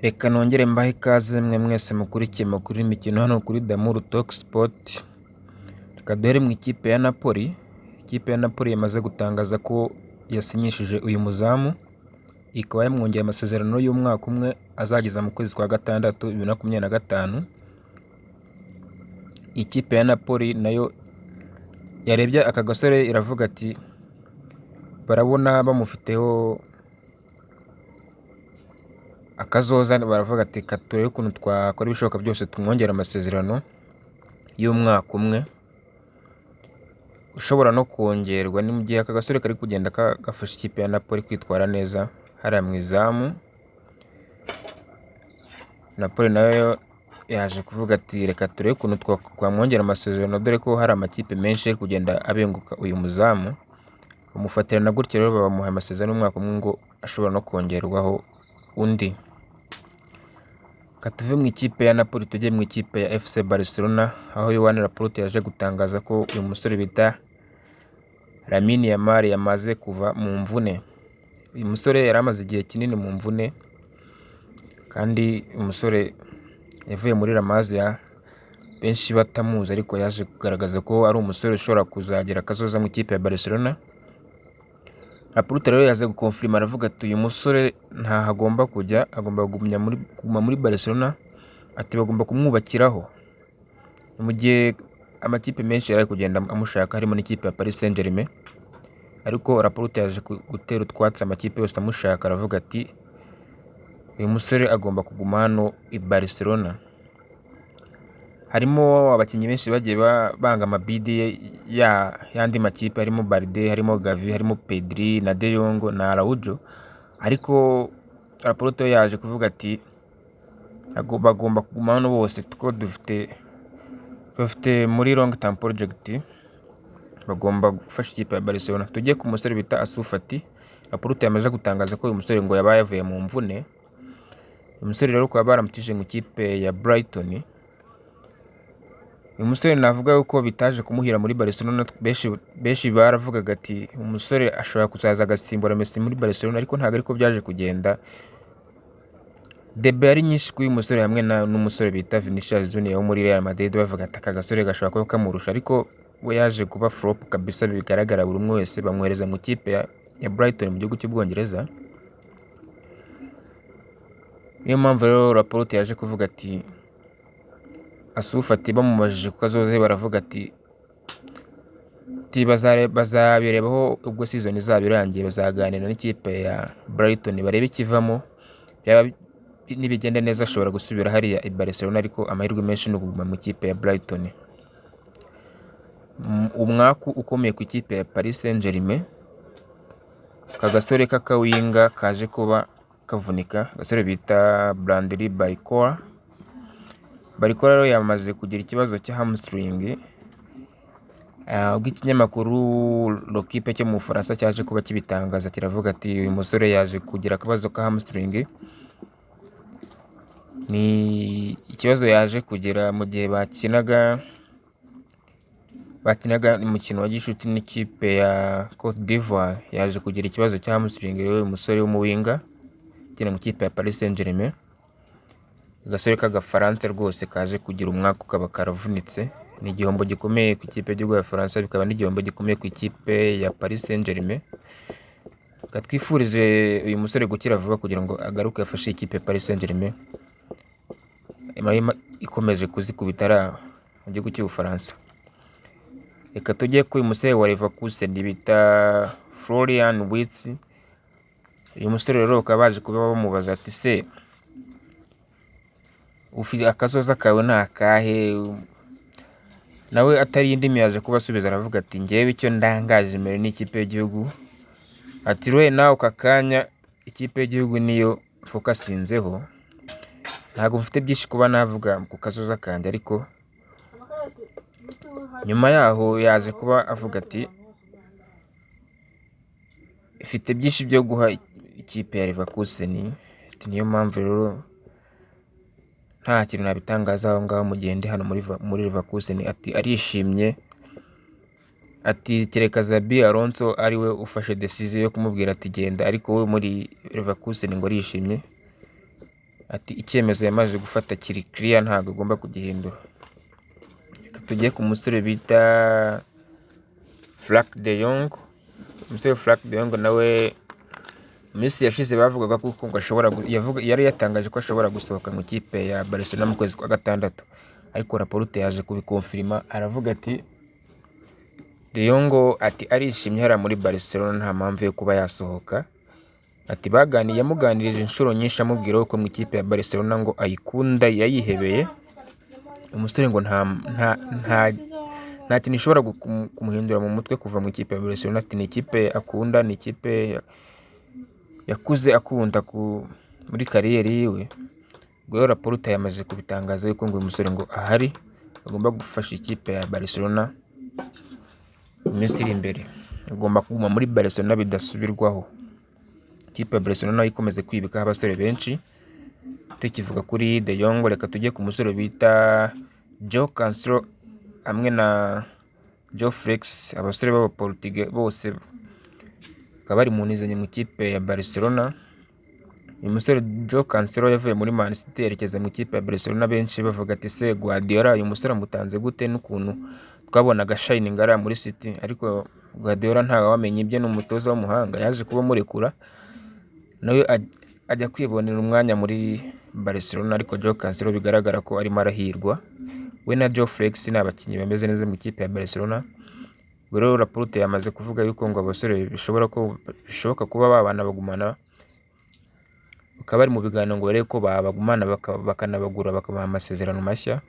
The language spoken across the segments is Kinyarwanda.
Reka nongere mbahe ikaze mwe mwese mukurikiye amakuru y'imikino hano kuri Damour Talk Sport. Reka duhere mu ikipe ya Napoli. Ikipe ya Napoli yamaze gutangaza ko yasinyishije uyu muzamu, ikaba yamwongera amasezerano y'umwaka umwe azageza mu kwezi kwa gatandatu 2025. Ikipe ya Napoli nayo yarebye aka gasore iravuga ati barabona bamufiteho akazoza, baravuga ati turebe ukuntu twakora ibishoboka byose tumwongera amasezerano y'umwaka umwe ushobora no kongerwa. Ni mu gihe aka gasore kari kugenda gafasha ikipe ya Napoli kwitwara neza hariya mu izamu. Napoli nayo yaje kuvuga ati reka turebe ukuntu twamwongera amasezerano, dore ko hari amakipe menshi ari kugenda abenguka uyu muzamu, bamufatirana gutya rero bamuha amasezerano y'umwaka umwe ngo ashobora no kongerwaho undi. Tuve mu ikipe ya Napoli tujye mu ikipe ya FC Barcelona, aho Yohani Laporte yaje gutangaza ko uyu musore bita Lamine Yamal yamaze kuva mu mvune. Uyu musore yari amaze igihe kinini mu mvune, kandi umusore yavuye muri La Masia benshi batamuzi, ariko yaje kugaragaza ko ari umusore ushobora kuzagira akazoza mu ikipe ya Barcelona. Laporte rero yaje gukonfirma, aravuga ati uyu musore ntaho agomba kujya, agomba kuguma muri Barcelona, ati bagomba kumwubakiraho. Mu gihe amakipe menshi yari kugenda amushaka harimo n'ikipe ya Paris Saint-Germain, ariko Laporte yaje gutera utwatsi amakipe yose amushaka, aravuga ati uyu musore agomba kuguma hano i Barcelona. Harimo abakinnyi benshi bagiye banga amabidi y'andi makipe, harimo Balde, harimo Gavi, harimo Pedri na De Jong na Araujo, ariko Laporte yaje kuvuga ati bagomba kuguma hano bose, kuko dufite muri long term project, bagomba gufasha ikipe ya Barcelona. Tujye ku musore bita Ansu Fati. Laporte yamaze gutangaza ko uyu musore ngo yabaye yavuye mu mvune. Uyu musore rero kuba baramutije mu ikipe ya Brighton, uyu musore navuga yuko bitaje kumuhira muri Barcelona. Benshi baravugaga ati umusore ashobora kuzaza agasimbura Messi muri Barcelona, ariko ntabwo ariko byaje kugenda. Debe yari nyinshi kuri uyu musore hamwe n'umusore bita Vinicius Junior wo muri Real Madrid, bavuga ati aka gasore gashobora kuba kamurusha, ariko we yaje kuba flop kabisa, bigaragara buri umwe wese bamwohereza mu ikipe ya Brighton mu gihugu cy'Ubwongereza. Niyo mpamvu rero Laporte yaje kuvuga ati Ansu Fati bamumajije ku kazoze, baravuga ati bazabirebaho ubwo season izaba irangiye, bazaganira n'ikipe ya Brighton barebe ikivamo. Nibigenda neza ashobora gusubira hariya i Barcelona, ariko amahirwe menshi ni ukuguma mu ikipe ya Brighton. Umwaku ukomeye ku ikipe ya Paris Saint-Germain, aka gasore k'akawinga kaje kuba kavunika, agasore bita Bradley Barcola. Barcola rero yamaze kugira ikibazo cya hamstring, ubwo ikinyamakuru L'Equipe cyo mu Bufaransa cyaje kuba kibitangaza, kiravuga ati uyu musore yaje kugira akabazo ka hamstring. Ni ikibazo yaje kugira mu gihe bakinaga umukino wa gishuti n'ikipe ya Cote d'Ivoire, yaje kugira ikibazo cya hamstring. Rero uyu musore w'umuwinga ukina mu ikipe ya Paris Saint-Germain, agasore k'agafaransa rwose kaje kugira umwaka ukaba karavunitse. Ni igihombo gikomeye ku ikipe y'igihugu y'Abafaransa, bikaba n'igihombo gikomeye ku ikipe ya Paris Saint-Germain. Twifurize uyu musore gukira vuba kugira ngo agaruke afashe ikipe ya Paris Saint-Germain ikomeje kuzikubitara mu gihugu cy'Ubufaransa. Reka tujye ku uyu musore wa Leverkusen bita Florian Wirtz. Uyu musore rero bakaba baje kuba bamubaza ati se ufite akazoza kawe ni akahe? Nawe atari indimi yaje kubasubiza, aravuga ati ngewe icyo ndangaje imbere n'ikipe y'igihugu, ati rwe nawe aka kanya ikipe y'igihugu niyo fokasinzeho, ntabwo mfite byinshi kuba navuga ku kazoza kanjye. Ariko nyuma yaho yaje kuba avuga ati ifite byinshi byo guha ikipe ya Leverkusen, niyo mpamvu rero nta kintu nabitangaza aho ngaho mu gihe ndi hano muri Leverkusen. Ati arishimye, ati kereka Xabi Alonso ariwe ufashe decision yo kumubwira ati genda, ariko we muri Leverkusen ngo arishimye. ati icyemezo yamaze gufata kiri clear ntabwo agomba kugihindura. Reka tujye ku musore bita Frank de Jong. Umusore Frank de Jong nawe mu minsi yashize bavugaga ko yari yatangaje ko ashobora gusohoka mu ikipe ya Barcelona mu kwezi kwa gatandatu, ariko Laporte yaje kubikonfirima aravuga ati De Jong ati arishimye hariya muri Barcelona nta mpamvu yo kuba yasohoka. Ati yamuganirije inshuro nyinshi amubwira ko mu ikipe ya Barcelona ngo ayikunda yayihebeye. Umusore ngo nta kintu ishobora kumuhindura mu mutwe kuva mu ikipe ya Barcelona. Ati ni ikipe akunda, ni ikipe yakuze akunda muri kariyeri yiwe. Ubwo Laporte yamaze kubitangaza yuko ngo uyu musore ngo ahari agomba gufasha ikipe ya Barcelona mu minsi iri imbere. Agomba kuguma muri Barcelona bidasubirwaho. Ikipe ya Barcelona ikomeze kwibikaho abasore benshi. Tukivuga kuri De Jong, reka tujye ku musore bita Joao Cancelo hamwe na Joao Felix. Abasore b'Abaportugal bose bakaba bari mu nizanye mu ikipe ya Barcelona. Uyu musore Joao Cancelo yavuye muri Man City yerekeza mu ikipe ya Barcelona, benshi bavuga ati se Guardiola uyu musore amutanze gute, n'ukuntu twabonaga shining ariya muri City, ariko Guardiola ntawe wamenye ibye, n'umutoza w'umuhanga yaje kuba murekura nawe ajya kwibonera umwanya muri Barcelona. Ariko Joao Cancelo bigaragara ko arimo arahirwa, we na Joao Felix ni abakinnyi bameze neza mu ikipe ya Barcelona. Ubwo rero Laporte yamaze kuvuga yuko ngo abasore bishoboka kuba babana bagumana, bakaba bari mu biganiro ngo barebe ko babagumana bakanabagura bakabaha amasezerano mashya,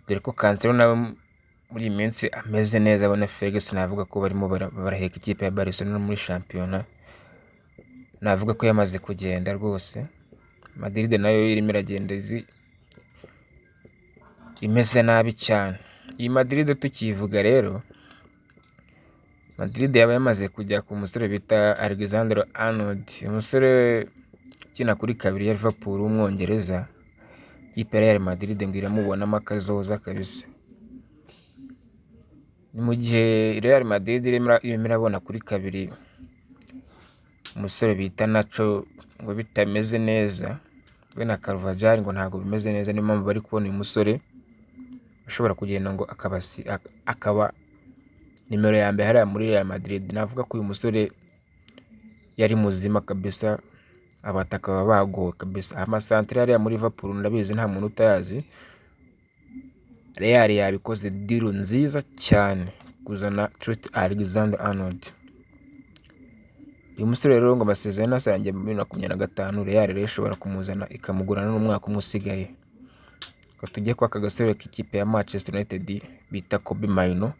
dore ko Cancelo nawe muri iyi minsi ameze neza. Abona Felix navuga ko barimo baraheka ikipe ya Barcelona muri shampiyona, navuga ko yamaze kugenda rwose. Madrid nayo irimo iragenda imeze nabi cyane. Iyi Madrid tukivuga rero, Madrid yaba yamaze kujya ku musore bita Alexander Arnold, umusore ukina kuri kabiri ya Liverpool w'umwongereza. Ikipe ya Real Madrid ngo iramubonamo akazoza kabisa. Ni mu gihe Real Madrid irimo irabona kuri kabiri umusore bita Nacho ngo bitameze neza, we na Carvajal ngo ntabwo bimeze neza. Niyo mpamvu bari kubona uyu musore ashobora kugenda ngo akaba nimero ya mbere hariya muri Real Madrid. Navuga ko uyu musore yari muzima kabisa, abataka baba bagowe kabisa. Amasantere hariya muri Liverpool ndabizi nta muntu utayazi. Real yabikoze deal nziza cyane kuzana Trent Alexander-Arnold. Uyu musore rero ngo amasezerano asangiye muri 2025, Real rero ishobora kumuzana ikamugurana n'umwaka umwe usigaye. Ko tujye kwa kagasore k'ikipe ya Manchester United bita Kobbie Mainoo,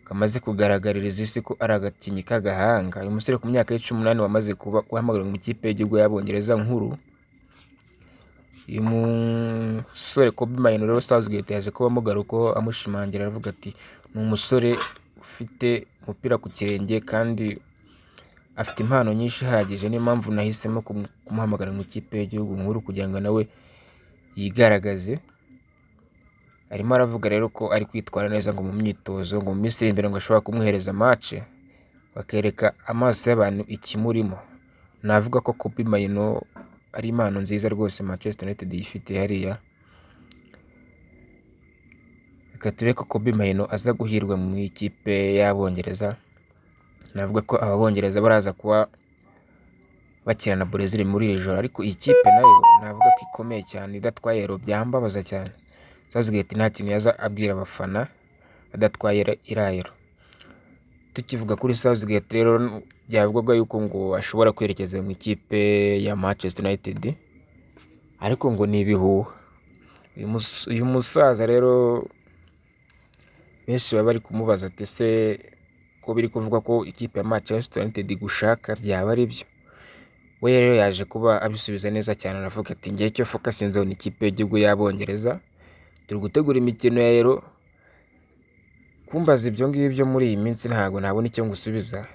kamaze kugaragaririza isi ko ari agakinyi k'agahanga. Uyu musore ku myaka y'18 wamaze guhamagarwa mu ikipe y'igihugu y'Abongereza nkuru. Uyu musore Kobbie Mainoo rero Southgate yaje kuba amugarukaho amushimangira, aravuga ati ni umusore ufite umupira ku kirenge kandi afite impano nyinshi ihagije. Niyo mpamvu nahisemo kumuhamagara mu ikipe y'igihugu nkuru kugira ngo nawe yigaragaze. Arimo aravuga rero ko ari kwitwara neza ngo mu myitozo, ngo mu minsi imbere ngo ashobora kumwohereza match bakereka amaso y'abantu ikimurimo. Navuga ko Kobbie Mainoo ari impano nziza rwose Manchester United yifite hariya. Reka turebe ko Kobbie Mainoo aza guhirwa mu ikipe y'Abongereza. Navuga ko Abongereza baraza kuba bakina na Brazil muri iri joro, ariko iyi kipe nayo navuga ko ikomeye cyane idatwaye Euro byambabaza cyane. Southgate nta kintu yaza abwira abafana adatwaye Euro. Tukivuga kuri Southgate rero byavugwaga yuko ngo ashobora kwerekeza mu ikipe ya Manchester United, ariko ngo ni ibihuha. Uyu musaza rero benshi baba bari kumubaza ati se ko biri kuvuga ko ikipe ya Manchester United gushaka byaba ari byo? We rero yaje kuba abisubiza neza cyane, aravuga ati ngiye cyo focus nzone ikipe y'igihugu y'Abongereza, turi gutegura imikino ya Euro. Kumbaza ibyo ngibyo muri iyi minsi ntabwo nabona icyo ngusubiza.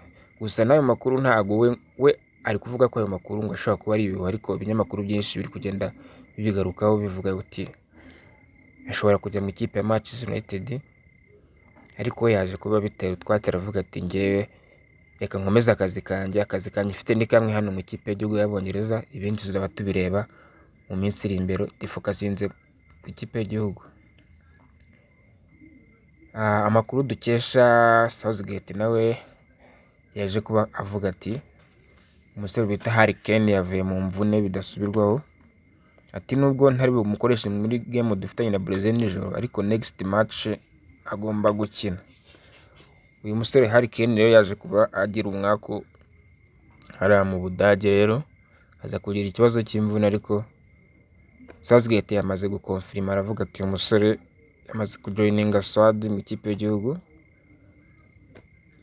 Gusa n'ayo makuru ntabwo we ari kuvuga ko ayo makuru ngo ashobora kuba ari ibihuha, ariko ibinyamakuru byinshi biri kugenda bibigarukaho bivuga uti ashobora kujya mu ikipe ya Manchester United. Ariko we yaje kuba biteye utwatsi, aravuga ati ngewe reka nkomeze akazi kanjye mfite ni kamwe hano mu ikipe y'igihugu y'Abongereza, ibindi tuzaba tubireba mu minsi iri imbere, tifokasinze ku ikipe y'igihugu. Amakuru dukesha Southgate nawe yaje kuba avuga ati umusore bita Harry Kane yavuye mu mvune bidasubirwaho, ati nubwo ntari bumukoreshe muri game dufitanye na Brazil nijoro, ariko next match agomba gukina. Uyu musore Harry Kane rero yaje kuba agira umwaku hariya mu Budage, rero aza kugira ikibazo cy'imvune, ariko Southgate yamaze gukonfirima, aravuga ati uyu musore yamaze kujoininga squad mu ikipe y'igihugu.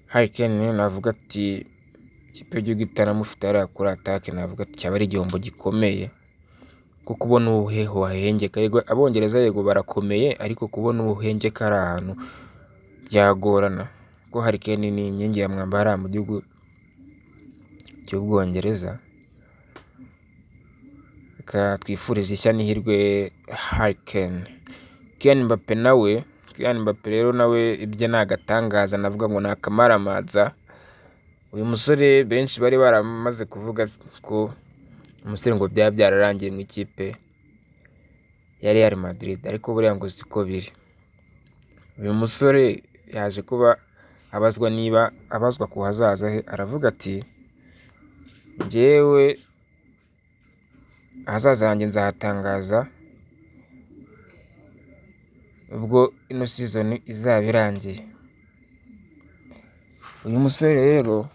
Harry Kane navuga ati ikipe y'igihugu itaramufite hariya kuri attaque, navuga ati cyaba ari igihombo gikomeye, kuko kubona ubuheho wahengeka. Yego Abongereza yego barakomeye, ariko kubona ubuhengeka ari ahantu byagorana, kuko Harry Kane ni inkingi ya mwamba hariya mu gihugu cy'Ubwongereza. Reka twifurize ishya n'ihirwe Harry Kane. Kylian Mbappe nawe, Kylian Mbappe rero nawe ibye ni agatangaza, navuga ngo ni akamaramaza. Uyu musore benshi bari baramaze kuvuga ko umusore ngo byaba byararangiye mu ikipe ya Real Madrid, ariko buriya ngo siko biri. Uyu musore yaje kuba abazwa ku hazaza he, aravuga ati njyewe ahazaza hanjye nzahatangaza ubwo ino season izaba irangiye. Uyu musore rero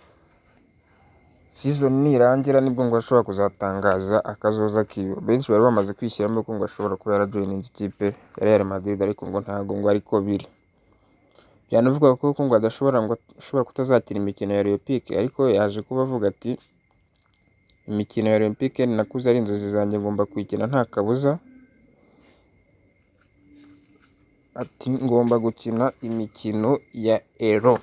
season nirangira nibwo ngo ashobora kuzatangaza akazoza kiwe. Benshi bari bamaze kwishyiramo ko ngo ashobora kuba yarajoininze ikipe ya Real Madrid, ariko ngo ntago ngo ariko biri. Byanavuga ko ngo ashobora kutazakira imikino ya Olympique, ariko yaje kuba avuga ati imikino ya Olympique nakuze ari inzozi zanjye, ngomba kuyikina nta kabuza. Ati ngomba gukina imikino ya Euro,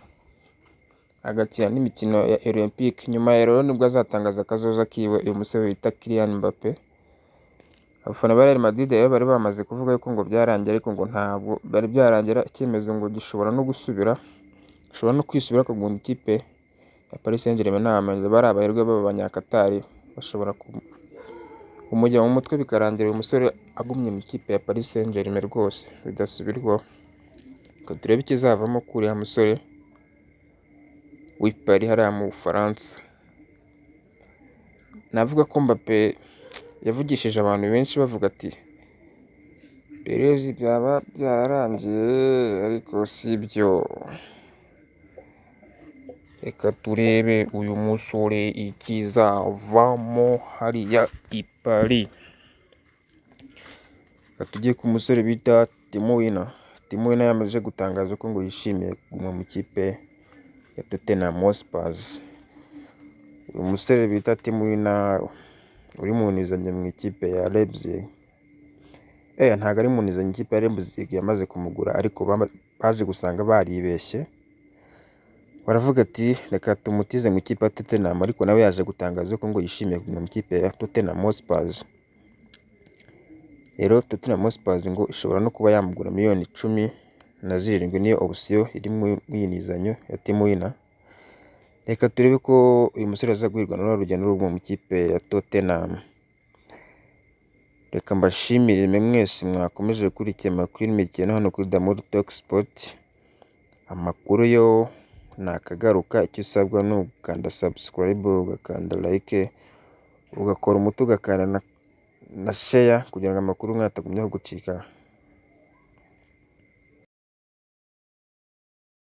agakina n'imikino ya Olympique. Nyuma ya Euro nibwo azatangaza akazoza kiwe, uyu musore wita Kylian Mbappe. Abafana ba Real Madrid rero bari bamaze kuvuga ko ngo byarangiye, ariko ngo ntabwo bari byarangira. Icyemezo ngo gishobora no gusubira, ashobora no kwisubira akagunda ikipe ya Paris Saint-Germain. Bari abaherwe b'abanyakatari bashobora kumujya mu mutwe bikarangira uyu musore agumye mu ikipe ya Paris Saint-Germain rwose bidasubirwaho. Ngo turebe ikizavamo kuri ya musore w'i Paris hariya mu Bufaransa. Navuga ko Mbappe yavugishije abantu benshi bavuga ati Perez byaba byararangiye, ariko si byo. Reka turebe uyu musore ikizavamo hariya i Paris. Tujye ku musore bita Timo Werner. Timo Werner yamaze gutangaza ko ngo yishimiye kuguma mu ikipe ya Tottenham Hotspur. Uyu musore bita Timo Werner uri mu nizanye mu ikipe ya Leipzig. Ntago ari mu nizanye, ikipe ya Leipzig yamaze kumugura, ariko baje gusanga baribeshye. Baravuga ati reka tumutize mu ikipe ya Tottenham, ariko nawe yaje gutangaza ko ngo yishimiye kuguma mu ikipe ya Tottenham Hotspur. Rero Tottenham Hotspur ngo ishobora no kuba yamugura miliyoni 17, niyo option iri mu yinizanyo ya Timo Werner. Reka turebe ko uyu musore azagurirwa n'urugendo rwo mu ikipe ya Tottenham. Reka mbashimire mwese mwakomeje gukurikira amakuru y'imikino hano kuri Damour Talk Sport. Amakuru yo nakagaruka, icyo usabwa ni ugukanda subscribe, ugakanda like, ugakora umuti, ugakanda na share kugira ngo amakuru mwatagumyaho gucika.